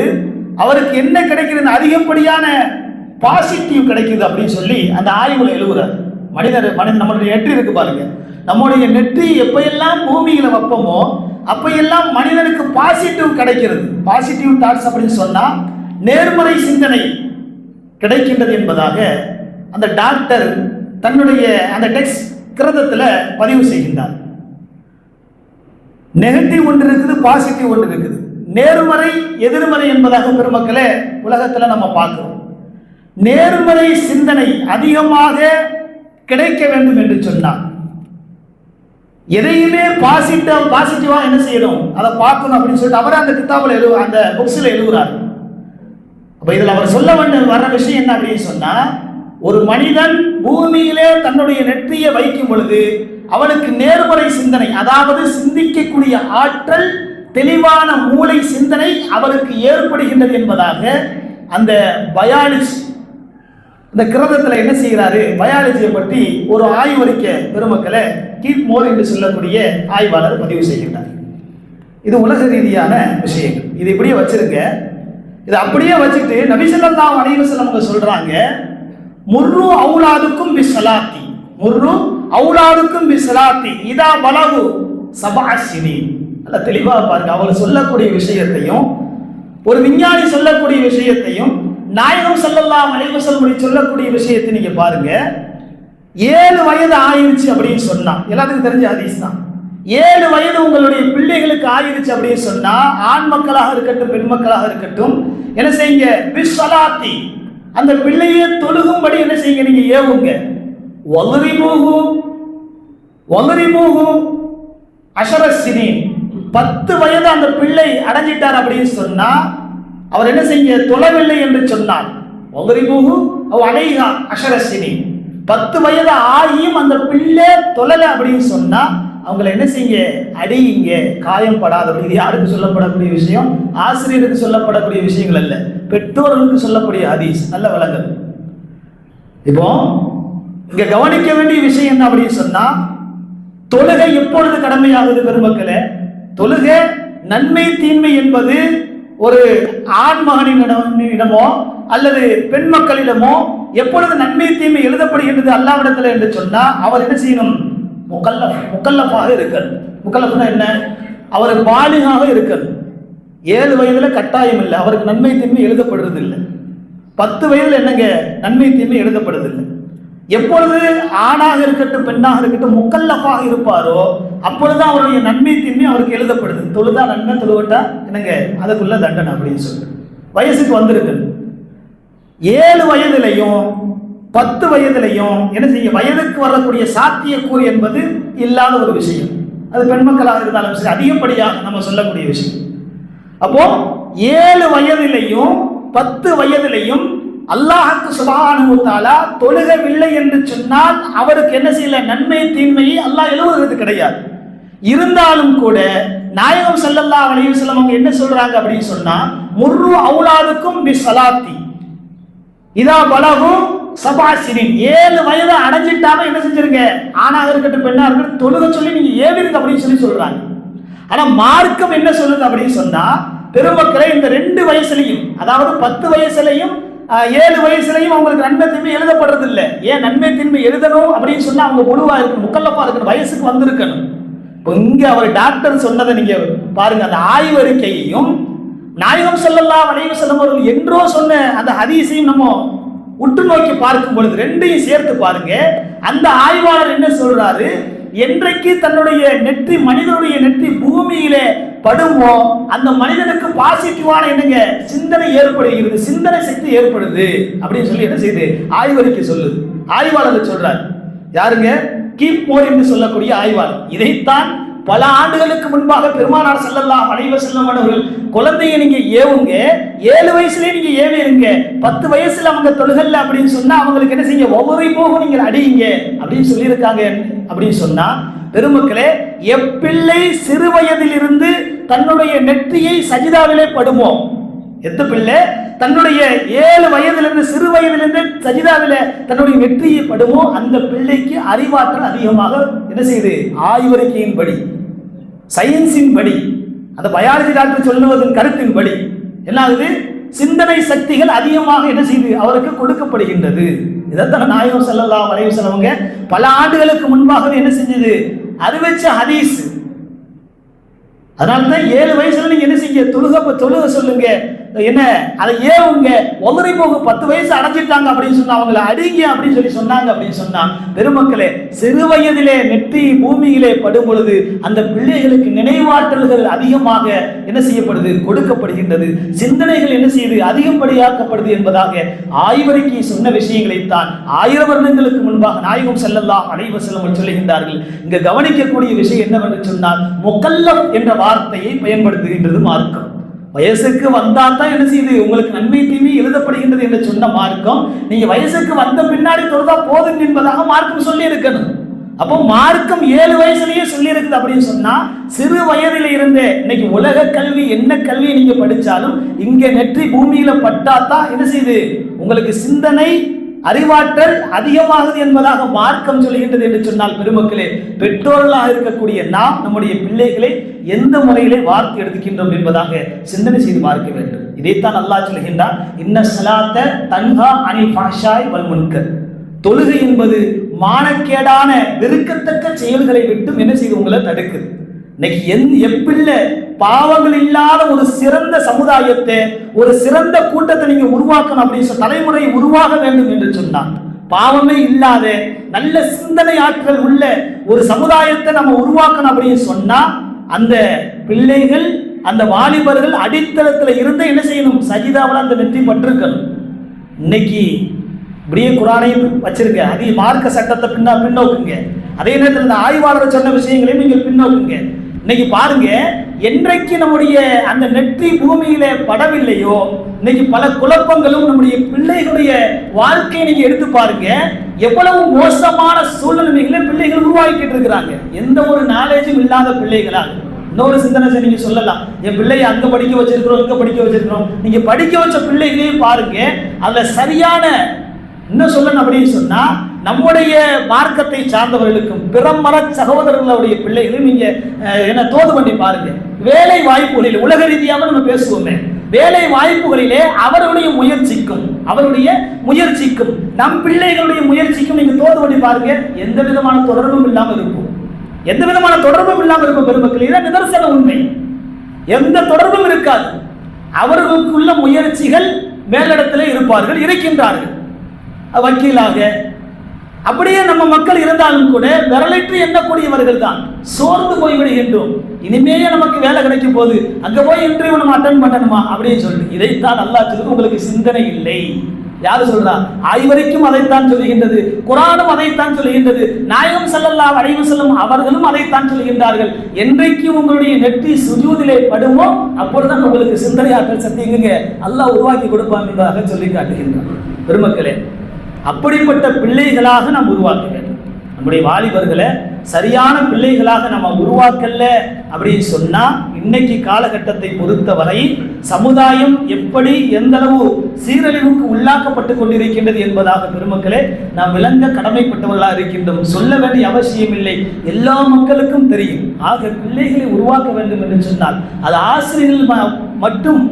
அவருக்கு என்ன கிடைக்கிறது, அதிகப்படியான பாசிட்டிவ் கிடைக்குது அப்படின்னு சொல்லி அந்த ஆய்வுல எழுதுறார். நம்மளுடைய நெற்றி இருக்கு பாருங்க, நம்முடைய நெற்றி எப்பையெல்லாம் பூமியில வைப்போமோ அப்பையெல்லாம் மனிதனுக்கு பாசிட்டிவ் கிடைக்கிறது. பாசிட்டிவ் தாட்ஸ் அப்படின்னு சொன்னா நேர்மறை சிந்தனை கிடைக்கின்றது என்பதாக அந்த டாக்டர் தன்னுடைய அந்த டெக்ஸ்ட் கிரந்தத்தில் பதிவு செய்கின்றார். நெகட்டிவ் ஒன்று இருக்குது, பாசிட்டிவ் ஒன்று இருக்குது, நேர்மறை எதிர்மறை என்பதாக பெருமக்களே உலகத்தில் நம்ம பார்க்கிறோம். நேர்மறை சிந்தனை அதிகமாக கிடைக்க வேண்டும் என்று சொன்னார், எதையுமே பாசிட்டிவா என்ன செய்யணும், அதை பார்க்கணும் அப்படின்னு சொல்லிட்டு அவரை அந்த கிதாபில் அந்த புக்ஸில் எழுதுகிறார். அப்ப இதில் அவர் சொல்ல வர விஷயம் என்ன அப்படின்னு சொன்னா, ஒரு மனிதன் பூமியிலே தன்னுடைய நெற்றியை வைக்கும் பொழுது அவனுக்கு நேர்மறை சிந்தனை, அதாவது சிந்திக்கக்கூடிய ஆற்றல், தெளிவான மூளை சிந்தனை அவருக்கு ஏற்படுகின்றது என்பதாக அந்த பயாலஜி இந்த கிரந்தத்தில் என்ன செய்கிறாரு, பயாலஜியை பற்றி ஒரு ஆய்வறிக்கை பெருமக்களை கீப்மோர் என்று சொல்லக்கூடிய ஆய்வாளர் பதிவு செய்கின்றார். இது உலக ரீதியான விஷயங்கள். இது இப்படியே வச்சிருங்க. இது அப்படியே வச்சுட்டு நபி ஸல்லல்லாஹு அலைஹி வஸல்லம் சொல்றாங்க, முர்ரு அவுலாதுக்கும் பிஸ்ஸலாத்தி, முர்ரு அவுலாதுக்கும் பிஸ்ஸலாத்தி இதா பலகு சபஅ ஸினீன். நல்ல தெளிவாக பாருங்க, அவங்க சொல்லக்கூடிய விஷயத்தையும் ஒரு விஞ்ஞானி சொல்லக்கூடிய விஷயத்தையும் நாயகம் ஸல்லல்லாஹு அலைஹி வஸல்லம் சொல்லக்கூடிய விஷயத்தை நீங்க பாருங்க. 7 வயது ஆயிருச்சு அப்படின்னு சொன்னா, எல்லாத்துக்கும் தெரிஞ்ச ஹதீஸ் தான். 7 வயது உங்களுடைய பிள்ளைகளுக்கு ஆயிருச்சு அப்படின்னு சொன்னா, ஆண் மக்களாக இருக்கட்டும் பெண் மக்களாக இருக்கட்டும், என்ன செய்யுங்க, பிஸ்ஸலாத்தி, அந்த பிள்ளையை தொழுகும்படி என்ன செய்யுங்க, நீங்க ஏவுங்க. வலரிபூஹு அஷர ஸினீன், 10 வயது அந்த பிள்ளை அடைஞ்சிட்டார் அப்படின்னு சொன்னா அவர் என்ன செய்ய தொழவில்லை என்று சொன்னார். வலரிபூஹு அவ் அலைஹா அஷர ஸினீன், 10 வயது ஆகியும் அந்த பிள்ளை தொழல அப்படின்னு சொன்னா அவங்களை என்ன செய்ய, அடியுங்க, காயம் படாதபடி. இது யாருக்கு சொல்லப்படக்கூடிய விஷயம், ஆசிரியருக்கு சொல்லப்படக்கூடிய விஷயங்கள் அல்ல, பெற்றோர்களுக்கு சொல்லக்கூடிய ஹதீஸ். நல்ல வழங்கல். இப்போ இங்க கவனிக்க வேண்டிய விஷயம் என்ன அப்படின்னு சொன்னா, தொழுகை எப்பொழுது கடமையாகுது பெருமக்களே, தொழுகை நன்மை தீன்மை என்பது ஒரு ஆண் மகனிடமோ அல்லது பெண் மக்களிடமோ எப்பொழுது நன்மை தீன்மை எழுதப்படுகின்றது அல்லாஹ்விடத்தில் என்று சொன்னா, அவர் என்ன செய்யணும், முக்கல்லஃபாக இருக்கணும். முக்கல்லஃப்னா என்ன, அவர் பாலிகாக இருக்கணும். 7 வயதுல கட்டாயம் இல்லை, அவருக்கு நன்மை தீன்மை எழுதப்படுறது இல்லை. 10 வயதுல என்னங்க, நன்மை தீன்மை எழுதப்படுறது இல்லை. எப்பொழுது ஆணாக இருக்கட்டும் பெண்ணாக இருக்கட்டும் முக்கல்லஃபாக இருப்பாரோ அப்பொழுது அவருடைய நன்மை தீன்மை அவருக்கு எழுதப்படுது. தொழுதா நன்மை, தொழுவட்டா என்னங்க அதுக்குள்ள தண்டனை அப்படின்னு சொல்லி வயசுக்கு வந்திருக்கு. 7 வயதிலையும் 10 வயதிலையும் என்ன செய்ய வயதுக்கு வரக்கூடிய சாத்தியக்கூறு என்பது இல்லாத ஒரு விஷயம். அது பெண் மக்களாக இருந்தாலும் சரி, அதிகப்படியாக நம்ம சொல்லக்கூடிய விஷயம். அப்போ 7 வயதிலையும் 10 வயதிலையும் அல்லாஹ்வுக்கு சுப்ஹானஹு வ தஆலா தொழுகவில்லை என்று சொன்னால் அவருக்கு என்ன செய்யல, நன்மை தீன்மையை அல்லாஹ் எழுதுறது கிடையாது. இருந்தாலும் கூட நாயகம் ஸல்லல்லாஹு அலைஹி வஸல்லம் அவங்க என்ன சொல்றாங்க அப்படின்னு சொன்னா, முர்ரு அவுலாதுக்கும் பிஸ்ஸலாத்தி இதா பலகு சபாசினின், 7 வயது அடைஞ்சிட்டாம என்ன செஞ்சிருங்க, ஆணாக இருக்கட்டும் பெண்ணாக இருக்கட்டும் தொழுக சொல்லி நீங்க ஏவிருங்க அப்படின்னு சொல்லி சொல்றாங்க. ஆனா மார்க்கம் என்ன சொல்லுது அப்படின்னு சொன்னா, பெருமக்களை இந்த 2 வயசுலையும், அதாவது 10 வயசுலையும் 7 வயசுலையும் அவங்களுக்கு நன்மை தீன்மை எழுதப்படுறது இல்லை. ஏன் நன்மை தீன்மை எழுதணும் அப்படின்னு சொன்னா அவங்க முழுவா இருக்கணும், முக்கல்லப்பா இருக்கணும், வயசுக்கு வந்திருக்கணும். இப்போ இங்க அவர் டாக்டர் சொன்னதை நீங்க பாருங்க, அந்த ஆய்வறிக்கையையும் நாயகம் ஸல்லல்லாஹு அலைஹி வஸல்லம் அவர்கள் என்றோ சொன்ன அந்த ஹதீஸையும் நம்ம உற்று நோக்கி பார்க்கும் பொழுது 2ஐயும் சேர்த்து பாருங்க. அந்த ஆய்வாளர் என்ன சொல்றாரு, என்றைக்கு தன்னுடைய நெற்றி, மனிதனுடைய நெற்றி பூமியிலே படுமோ அந்த மனிதனுக்கு பாசிட்டிவான என்னங்க சிந்தனை ஏற்படுகிறது, சிந்தனை சக்தி ஏற்படுது அப்படின்னு சொல்லி என்ன செய்யுது ஆய்வறிக்கை சொல்லுது. ஆய்வாளர் சொல்றாரு, யாருங்க, கீப் மோர் என்று சொல்லக்கூடிய ஆய்வாளர். இதைத்தான் பல ஆண்டுகளுக்கு முன்பாக பெருமானார் ஸல்லல்லாஹு அலைஹி வஸல்லம் அவர்கள் குழந்தையை நீங்க ஏவுங்க, 7 வயசுலயே நீங்க ஏவிருங்க, 10 வயசுல அவங்க தொழுகல்ல அப்படின்னு சொன்னா அவங்களுக்கு என்ன செய்ய, ஒவ்வொரு போகும் நீங்க அடியுங்க அப்படின்னு சொல்லியிருக்காங்க. அப்படின்னு சொன்னா பெருமக்களே, எப்பிள்ளை சிறு வயதில் இருந்து தன்னுடைய நெற்றியை சஜிதாவிலே படுமோ, எந்த பிள்ளை தன்னுடைய 7 வயதிலிருந்து சிறு வயதிலிருந்து சஜிதாவில தன்னுடைய நெற்றியை படுமோ அந்த பிள்ளைக்கு அறிவாற்றல் அதிகமாக என்ன செய்யுது, ஆய்வறிக்கையின்படி, சயின்ஸின் படி, அந்த பயாலஜி டாக்டர் சொல்லுவதன் கருத்தின்படி என்ன ஆகுது, சிந்தனை சக்திகள் அதிகமாக என்ன செய்யுது அவருக்கு கொடுக்கப்படுகின்றது. இதைத்தான் நாயகம் ஸல்லல்லாஹு அலைஹி வஸல்லம் அவங்க பல ஆண்டுகளுக்கு முன்பாகவே என்ன செஞ்சது அறிவிச்ச ஹதீஸ். அதனால்தான் 7 வயசுல நீங்க என்ன செய்ய, தொழுக சொல்லுங்க, என்ன அதை ஏவுங்க, ஒவ்வொரு போக 10 வயசு அடைஞ்சிட்டாங்க அப்படின்னு சொன்னா அவங்களை அடிங்க அப்படின்னு சொல்லி சொன்னாங்க. அப்படின்னு சொன்னா பெருமக்களே, சிறு வயதிலே நெற்றி பூமியிலே படும் பொழுது அந்த பிள்ளைகளுக்கு நினைவாற்றல்கள் அதிகமாக என்ன செய்யப்படுது, கொடுக்கப்படுகின்றது, சிந்தனைகள் என்ன செய்யுது அதிகப்படியாக்கப்படுது என்பதாக ஆய்வறிக்கை சொன்ன விஷயங்களைத்தான் 1000 வருடங்களுக்கு முன்பாக நாயகம் ஸல்லல்லாஹு அலைஹி வஸல்லம் சொல்லுகின்றார்கள். இங்க கவனிக்கக்கூடிய விஷயம் என்னவென்று சொன்னால், முகல்லப் என்ற வார்த்தையை பயன்படுத்துகின்றது மார்க்கம். வயசுக்கு வந்தா தான் என்ன செய்யுது உங்களுக்கு நன்மை தீமை எழுதப்படுகின்றது என்று சொன்ன மார்க்கம், நீங்க வயசுக்கு வந்த பின்னாடி தொழுதா போதும் என்பதாக மார்க்கம் சொல்லி இருக்கணும். அப்போ மார்க்கம் 7 வயசுலயே சொல்லி இருக்குது அப்படின்னு சொன்னா, சிறு வயதில இருந்தே இன்னைக்கு உலக கல்வி என்ன கல்வி நீங்க படிச்சாலும் இங்க நெற்றி பூமியில பட்டாதான் என்ன செய்யுது உங்களுக்கு சிந்தனை அறிவாற்றல் அதிகமாகுது என்பதாக மார்க்கம் சொல்கின்றது என்று சொன்னால் பெருமக்களே, பெற்றோர்களாக இருக்கக்கூடிய நாம் நம்முடைய பிள்ளைகளை எந்த முறையிலே வார்த்தை எடுத்துக்கின்றோம் என்பதாக சிந்தனை செய்து பார்க்க வேண்டும். இதைத்தான் அல்லாஹ் சொல்கின்றான், இன்ன ஸலாத்த தன்ஹா அனில் ஃபஹ்ஷாய் வல் முன்கர், தொழுகை என்பது மானக்கேடான வெறுக்கத்தக்க செயல்களை விட்டு என்ன செய்து உங்களை தடுக்குது. இன்னைக்கு எப்பில்ல பாவங்கள் இல்லாத ஒரு சிறந்த சமுதாயத்தை, ஒரு சிறந்த கூட்டத்தை நீங்க உருவாக்கணும் அப்படின்னு தலைமுறை உருவாக வேண்டும் என்று சொன்னான். பாவமே இல்லாத நல்ல சிந்தனை ஆற்றல் உள்ள ஒரு சமுதாயத்தை நம்ம உருவாக்கணும் அப்படின்னு சொன்னா அந்த பிள்ளைகள், அந்த வாலிபர்கள் அடித்தளத்துல இருந்து என்ன செய்யணும், சஜிதாவில் அந்த நெற்றி பட்டிருக்கணும். இன்னைக்கு இப்படியே குர்ஆனையும் வச்சிருக்க, அதே மார்க்க சட்டத்தை பின்னோக்குங்க, அதே நேரத்தில் இந்த ஆய்வாளர் சொன்ன விஷயங்களையும் நீங்கள் பின்னோக்குங்க. இன்னைக்கு பாருங்க, என்றைக்கு நம்முடைய அந்த நெற்றி பூமியில படவில்லையோ இன்னைக்கு பல குழப்பங்களும் நம்முடைய பிள்ளைகளுடைய வாழ்க்கையை நீங்க எடுத்து பாருங்க, எவ்வளவு மோசமான சூழ்நிலைகளை பிள்ளைகள் உருவாக்கிட்டு இருக்கிறாங்க. எந்த ஒரு நாலேஜும் இல்லாத பிள்ளைகளா. இன்னொரு சிந்தனை நீங்க சொல்லலாம், என் பிள்ளையை அங்க படிக்க வச்சிருக்கிறோம், இங்க படிக்க வச்சிருக்கிறோம். நீங்க படிக்க வச்ச பிள்ளைகளையும் பாருங்க, அதுல சரியான இன்னும் சொல்லணும் அப்படின்னு சொன்னா, நம்முடைய மார்க்கத்தை சார்ந்தவர்களுக்கும் பிறமர சகோதரர்களுடைய பிள்ளைகளையும் நீங்க என்ன தோது பண்ணி பாருங்க. வேலை வாய்ப்புகளில் உலக ரீதியாக நம்ம பேசுவோமே, வேலை வாய்ப்புகளிலே அவருடைய முயற்சிக்கும் நம் பிள்ளைகளுடைய முயற்சிக்கும் நீங்க தோது பண்ணி பாருங்க, எந்த விதமான தொடர்பும் இல்லாமல் இருக்கும். பெருமக்கள், இதான் நிதர்சன உண்மை. எந்த தொடர்பும் இருக்காது. அவர்களுக்குள்ள முயற்சிகள் மேலிடத்திலே இருப்பார்கள், இருக்கின்றார்கள். வக்கீலாக அப்படியே நம்ம மக்கள் இருந்தாலும் கூட விரலிட்டு எண்ணக்கூடியவர்கள் தான். சோர்ந்து போய்விடுகின்றோம். இனிமேயே நமக்கு வேலை கிடைக்கும் போது அங்க போய் இன்டர்வியூ நம்ம அட்டெண்ட் பண்ணணுமா அப்படின்னு சொல்லிட்டு இதைத்தான் அல்லாஹ் சொல்லுது, உங்களுக்கு சிந்தனை இல்லை. யாரு சொல்றா? ஐவரைக்கும் அதைத்தான் சொல்லுகின்றது, குர்ஆனும் அதைத்தான் சொல்லுகின்றது, நாயகம் ஸல்லல்லாஹு அலைஹி வஸல்லம் அவர்களும் அதைத்தான் சொல்லுகின்றார்கள். என்றைக்கு உங்களுடைய நெற்றி சுஜூதிலே படுமோ அப்பொழுதுதான் உங்களுக்கு சிந்தனை ஆற்றல் சக்திங்க அல்லாஹ் உருவாக்கி கொடுப்பான் என்பதாக சொல்லி காட்டுகின்றார். பெருமக்களே, அப்படிப்பட்ட பிள்ளைகளாக நாம் உருவாக்க வேண்டும். நம்முடைய வாலிபர்களை சரியான பிள்ளைகளாக நம்ம உருவாக்கல அப்படின்னு சொன்னா இன்னைக்கு காலகட்டத்தை பொறுத்தவரை சமுதாயம் எப்படி எந்த அளவு சீரழிவுக்கு உள்ளாக்கப்பட்டு கொண்டிருக்கின்றது என்பதாக பெருமக்களே நாம் விளங்க கடமைப்பட்டவர்களாக இருக்கின்றோம். சொல்ல வேண்டிய அவசியம் இல்லை, எல்லா மக்களுக்கும் தெரியும். ஆக பிள்ளைகளை உருவாக்க வேண்டும் என்று சொன்னால் அது ஆசிரியர்கள் மட்டும்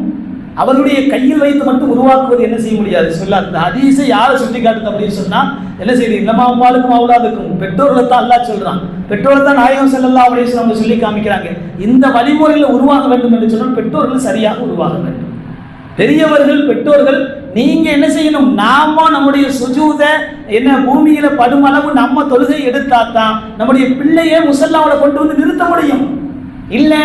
அவருடைய கையில் வைத்து மட்டும் உருவாக்குவது என்ன செய்ய முடியாது. சொல்ல அந்த ஹதீஸை யாரை சுட்டி காட்டுது அப்படின்னு சொன்னா என்ன செய்யுது? இல்லமா அம்மாளுக்கும் அவுலாதுக்கும் பெற்றோர்களை தான் அல்லாஹ் சொல்றான். பெற்றோரை தான் நாயகம் ஸல்லல்லாஹு அலைஹி வஸல்லம் சொல்லி காமிக்கிறாங்க. இந்த வழிமுறையில் உருவாக வேண்டும் என்று சொன்னால் பெற்றோர்கள் சரியாக உருவாக வேண்டும். பெரியவர்கள் பெற்றோர்கள் நீங்க என்ன செய்யணும்? நாம நம்முடைய சுஜூத என்ன பூமியில படுமளவு நம்ம தொழுகை எடுத்தாதான் நம்முடைய பிள்ளையை முஸல்லாவுல கொண்டு வந்து நிறுத்த முடியும். இல்ல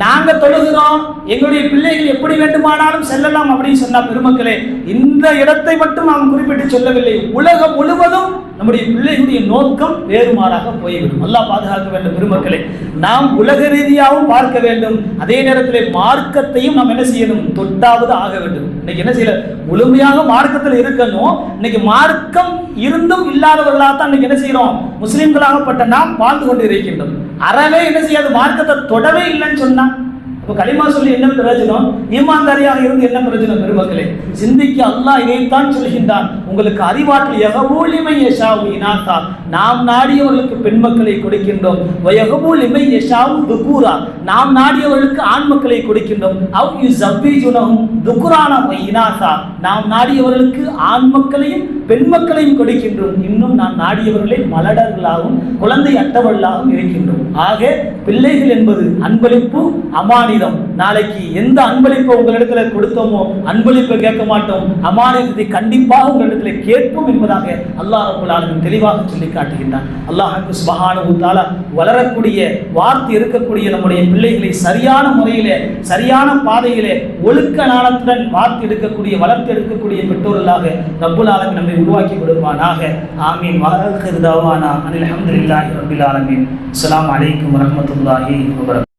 நாங்க தொழுகிறோம், எங்களுடைய பிள்ளைகள் எப்படி வேண்டுமானாலும் செல்லலாம் அப்படின்னு சொன்னா பெருமக்களே, இந்த இடத்தை மட்டும் நாம் குறிப்பிட்டு சொல்லவில்லை, உலகம் முழுவதும் நம்முடைய பிள்ளைகளுடைய நோக்கம் வேறுமாறாக போய்விடும். அல்லாஹ் பாதுகாக்க வேண்டும். பெருமக்களே, நாம் உலக ரீதியாகவும் பார்க்க வேண்டும், அதே நேரத்தில் மார்க்கத்தையும் நாம் என்ன செய்யணும்? தொட்டாவது ஆக வேண்டும். இன்னைக்கு என்ன செய்யல? முழுமையாக மார்க்கத்தில் இருக்கணும். இன்னைக்கு மார்க்கம் இருந்தும் இல்லாதவர்களாக தான் இன்னைக்கு என்ன செய்யறோம்? முஸ்லிம்களாகப்பட்ட நாம் வாழ்ந்து கொண்டு இருக்கின்றோம். அறவே என்ன செய்யாது? மார்க்கத்தை தொடவே இல்லைன்னு சொன்னா அப்ப களிமா சொல்லி என்ன பிரயோஜனம்? ஈமான்தாரியாக இருந்து என்ன பிரயோஜனம்? பெருமக்களே, சிந்திக்க அல்லாஹ் இதைத்தான் சொல்கின்றான். உங்களுக்கு அறிவாற்றல் யகபூலிமை யஷாவு இனாதா, நாம் நாடியவர்களுக்கு பெண் மக்களை கொடுக்கின்றோம். வயகபூலிமை யஷாவு துகூரா, நாம் நாடியவர்களுக்கு ஆண் மக்களை கொடுக்கின்றோம். அவ் யுஸவ்விஜுனஹும் துகுரானா வ இனாதா, நாம் நாடியவர்களுக்கு ஆண் மக்களையும் பெண் மக்களையும் கொடுக்கின்றோம். இன்னும் நான் நாடியவர்களை மலடர்களாகவும் குழந்தை அட்டவர்களாகவும் இருக்கின்றோம். ஆக பிள்ளைகள் என்பது அன்பளிப்பு, அமானிதம். நாளைக்கு எந்த அன்பளிப்பை உங்களிடத்துல கொடுத்தோமோ அன்பளிப்பை கேட்க மாட்டோம், அமானிதத்தை கண்டிப்பாக உங்களிடத்துல கேட்போம் என்பதாக அல்லாஹ் ரப்பல் ஆலமீன் தெளிவாக சொல்லி காட்டுகின்றான். அல்லாஹ் சுப்ஹானஹு வ தஆலா வளரக்கூடிய வார்த்தை இருக்கக்கூடிய நம்முடைய பிள்ளைகளை சரியான முறையிலே சரியான பாதையிலே ஒழுக்க நாணத்துடன் வார்த்தை எடுக்கக்கூடிய வளர்த்து எடுக்கக்கூடிய பெற்றோர்களாக ரப்பல் ஆலமீன் நம்மை உருவாக்கி கொடுப்பானாக. ஆமீன். வஆகிரு தஅவானா அனில் ஹம்துலில்லாஹி ரப்பில் ஆலமீன். அஸ்ஸலாமு அலைக்கும் வரஹ்மத்துல்லாஹி வபரகாத்துஹு.